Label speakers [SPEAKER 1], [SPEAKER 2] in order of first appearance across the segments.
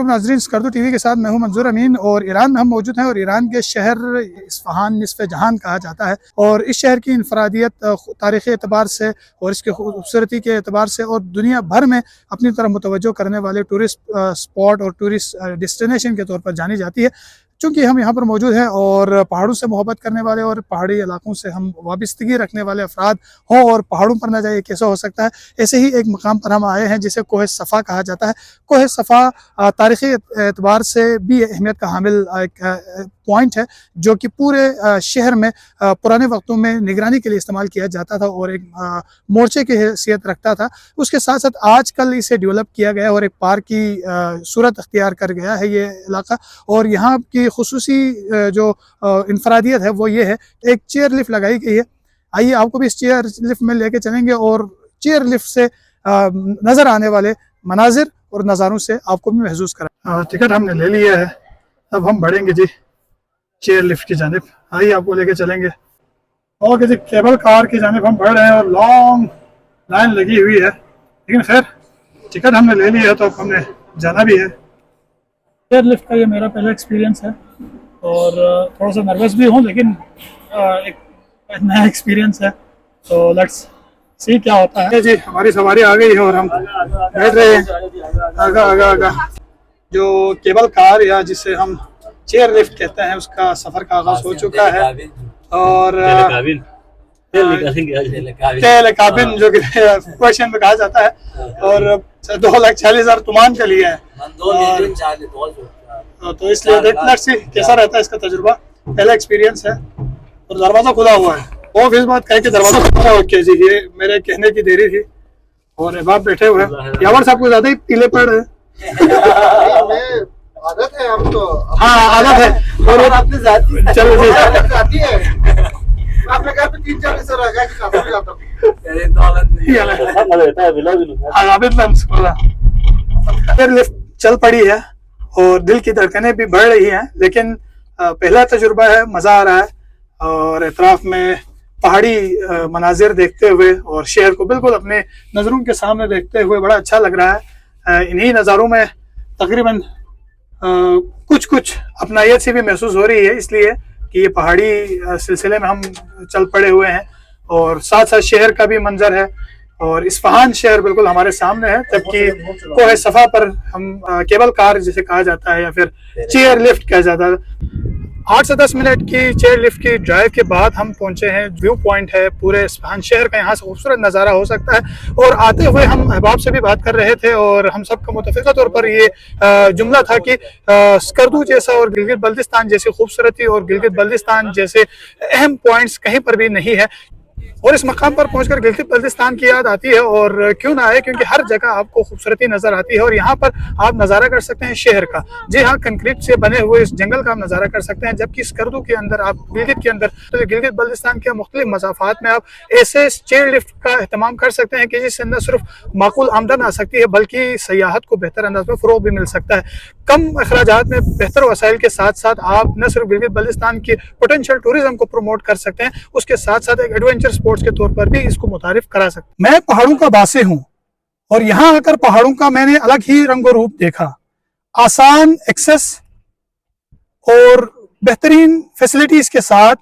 [SPEAKER 1] नाज़रीन, स्कर्दू टीवी के साथ मैं हूं मंजूर अमीन और ईरान में हम मौजूद हैं। और ईरान के शहर इस्फहान निस्फ़ जहान कहा जाता है और इस शहर की इनफरादियत तारीख़ी एतबार से और इसके खूबसूरती के एतबार से और दुनिया भर में अपनी तरफ मुतवज्जो करने वाले टूरिस्ट स्पॉट और टूरिस्ट डेस्टिनेशन के तौर पर जानी जाती है। चूँकि हम यहाँ पर मौजूद हैं और पहाड़ों से मोहब्बत करने वाले और पहाड़ी इलाकों से हम वाबस्तगी रखने वाले अफराद हों और पहाड़ों पर न जाए कैसा हो सकता है। ऐसे ही एक मकाम पर हम आए हैं जिसे कोह सफ़ा कहा जाता है। कोह सफ़ा तारीख़ी एतबार से भी अहमियत का हामिल एक पॉइंट है जो कि पूरे शहर में पुराने वक्तों में निगरानी के लिए इस्तेमाल किया जाता था और एक मोर्चे की हैसियत रखता था। उसके साथ साथ आजकल इसे डेवलप किया गया और एक पार्क की सूरत अख्तियार कर गया है ये इलाका। और यहाँ की खुसूसी जो इनफरादियत है वो ये है, एक चेयर लिफ्ट लगाई गई है। आइए आपको भी इस चेयर लिफ्ट में लेके चलेंगे और चेयर लिफ्ट से नज़र आने वाले मनाजिर और नज़ारों से आपको भी महसूस करा। टिकट हमने ले लिया है, अब हम बढ़ेंगे जी चेयर लिफ्ट की जानिब। आइए आपको लेके चलेंगे। और जी केबल कार की जानिब हम बढ़ रहे हैं और लॉन्ग लाइन लगी हुई है, लेकिन खैर टिकट हमने ले लिया है तो अब हमने जाना भी है। चेयर लिफ्ट का ये मेरा पहला एक्सपीरियंस है और थोड़ा सा नर्वस भी हूँ, लेकिन एक नया एक्सपीरियंस है तो लेट्स सी क्या होता है। जी हमारी सवारी आ गई है और हम बैठ रहे हैं आगा। जो केबल कार या जिसे हम चेयर लिफ्ट कहते हैं उसका सफ़र का आगाज हो चुका है और काबिन जो कि क्वेश्चन में कहा जाता है और 2,40,000 तुमान का लिया है तो इसलिए देखना कैसा रहता है इसका तजुर्बा। पहला एक्सपीरियंस है और दरवाज़ा खुला हुआ है। वो इस बात कहे कि दरवाज़ा खुला हुआ है जी, ये मेरे कहने की देरी थी और अहबाब बैठे हुए हैं। यावर साहब को ज़्यादा ही पीले पड़ रहे हैं।
[SPEAKER 2] आदत है हम तो।
[SPEAKER 1] हाँ आदत है और
[SPEAKER 2] अपनी जाती
[SPEAKER 1] चलो जी
[SPEAKER 2] जाती है। आपने कहा 3-4 सर आ गया कि काफी जाता हूं।
[SPEAKER 1] लिफ्ट चल पड़ी है और दिल की धड़कनें भी बढ़ रही हैं, लेकिन पहला तजुर्बा है, मज़ा आ रहा है और इतराफ में पहाड़ी मनाजिर देखते हुए और शहर को बिल्कुल अपने नज़रों के सामने देखते हुए बड़ा अच्छा लग रहा है। इन्हीं नज़ारों में तकरीबन कुछ अपनायत सी भी महसूस हो रही है, इसलिए कि ये पहाड़ी सिलसिले में हम चल पड़े हुए हैं और साथ साथ शहर का भी मंजर है और इस्फहान शहर बिल्कुल हमारे सामने है। जबकि कोह सफ़ा पर हम केबल कार जिसे कहा जाता है या फिर चेयर लिफ्ट कहा जाता है। 8 से 10 मिनट की चेयर लिफ्ट की ड्राइव के बाद हम पहुंचे हैं। व्यू पॉइंट है पूरे इस्फहान शहर का, यहाँ से खूबसूरत नज़ारा हो सकता है। और आते हुए हम अहबाब से भी बात कर रहे थे और हम सबका मुतफ़िक़ा तौर पर ये जुमला था कि स्कर्दू जैसा और गिलगित बल्तिस्तान जैसी खूबसूरती और गिलगित बल्तिस्तान जैसे अहम पॉइंट्स कहीं पर भी नहीं है। और इस मकाम पर पहुंचकर गिलगित बल्तिस्तान की याद आती है और क्यों ना आए, क्योंकि हर जगह आपको खूबसूरती नजर आती है। और यहाँ पर आप नज़ारा कर सकते हैं शहर का, जी हाँ, कंक्रीट से बने हुए इस जंगल का आप नज़ारा कर सकते हैं। जबकि स्कर्दू के अंदर आप गिलगित के अंदर तो गिलगित बल्तिस्तान के मुख्तलिफ मसाफात में आप ऐसे चेयर लिफ्ट का अहतमाम कर सकते हैं कि जिससे न सिर्फ माकूल आमदन आ सकती है बल्कि सयाहत को बेहतर अंदाज में फ़रोग़ भी मिल सकता है। कम अखराजात में बेहतर वसाइल के साथ साथ आप न सिर्फ गिलगित बल्तिस्तान की पोटेंशियल टूरिज्म को प्रमोट कर सकते हैं, उसके साथ साथ एक एडवेंचर स्पोर्ट्स के तौर पर भी इसको मुतारिफ करा सकते हैं। मैं पहाड़ों का बासी हूँ और यहाँ आकर पहाड़ों का मैंने अलग ही रंगो रूप देखा। आसान एक्सेस और बेहतरीन फैसिलिटीज के साथ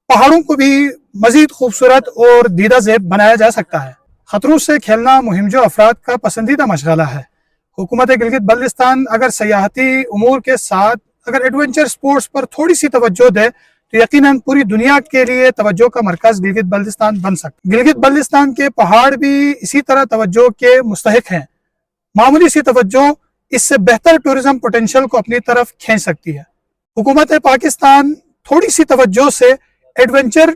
[SPEAKER 1] पहाड़ों को भी मजीद खूबसूरत और दीदा ज़ेब बनाया जा सकता है। खतरों से खेलना मुहिमजो अफराद का पसंदीदा मशगला है। हुकूमत गिलगित बल्तिस्तान अगर सयाहती उमूर के साथ अगर एडवेंचर स्पोर्ट्स पर थोड़ी सी तवज्जो दे तो यकीनन पूरी दुनिया के लिए तवज्जो का मरकज गिलगित बल्तिस्तान बन सकता है। गिलगित बल्तिस्तान के पहाड़ भी इसी तरह तवज्जो के मुस्तहिक हैं। मामूली सी तवज्जो इससे बेहतर टूरिज्म पोटेंशियल को अपनी तरफ खींच सकती है। हुकूमत पाकिस्तान थोड़ी सी तवज्जो से एडवेंचर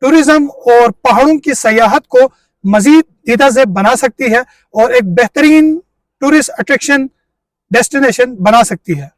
[SPEAKER 1] टूरिज्म और पहाड़ों की सयाहत को मजीद दीदा ज़ेब बना सकती है और एक बेहतरीन टूरिस्ट अट्रैक्शन डेस्टिनेशन बना सकती है।